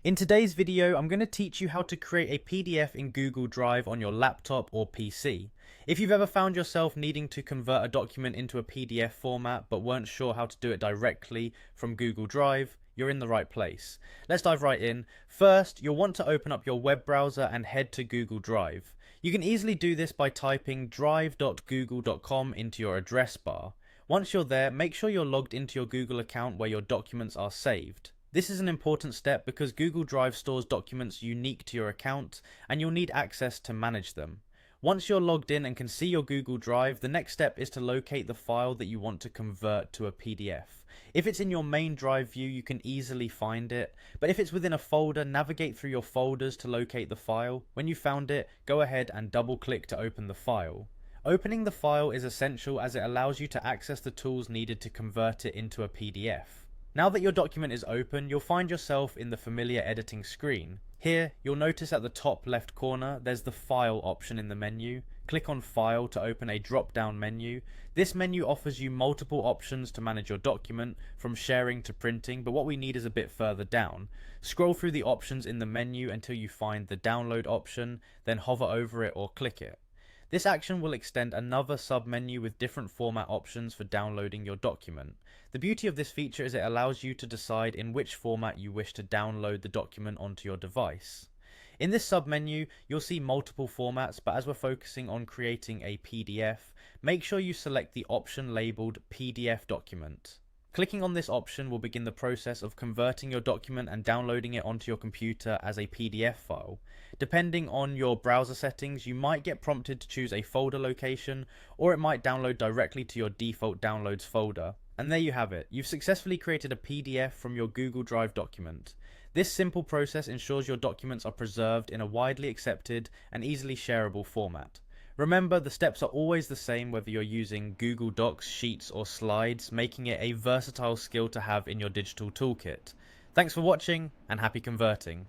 In today's video, I'm going to teach you how to create a PDF in Google Drive on your laptop or PC. If you've ever found yourself needing to convert a document into a PDF format but weren't sure how to do it directly from Google Drive, you're in the right place. Let's dive right in. First, you'll want to open up your web browser and head to Google Drive. You can easily do this by typing drive.google.com into your address bar. Once you're there, make sure you're logged into your Google account where your documents are saved. This is an important step because Google Drive stores documents unique to your account and you'll need access to manage them. Once you're logged in and can see your Google Drive, the next step is to locate the file that you want to convert to a PDF. If it's in your main drive view, you can easily find it, but if it's within a folder, navigate through your folders to locate the file. When you found it, go ahead and double click to open the file. Opening the file is essential as it allows you to access the tools needed to convert it into a PDF. Now that your document is open, you'll find yourself in the familiar editing screen. Here, you'll notice at the top left corner, there's the File option in the menu. Click on File to open a drop-down menu. This menu offers you multiple options to manage your document, from sharing to printing, but what we need is a bit further down. Scroll through the options in the menu until you find the Download option, then hover over it or click it. This action will extend another sub-menu with different format options for downloading your document. The beauty of this feature is it allows you to decide in which format you wish to download the document onto your device. In this sub-menu, you'll see multiple formats, but as we're focusing on creating a PDF, make sure you select the option labeled PDF document. Clicking on this option will begin the process of converting your document and downloading it onto your computer as a PDF file. Depending on your browser settings, you might get prompted to choose a folder location, or it might download directly to your default downloads folder. And there you have it. You've successfully created a PDF from your Google Drive document. This simple process ensures your documents are preserved in a widely accepted and easily shareable format. Remember, the steps are always the same whether you're using Google Docs, Sheets or Slides, making it a versatile skill to have in your digital toolkit. Thanks for watching and happy converting.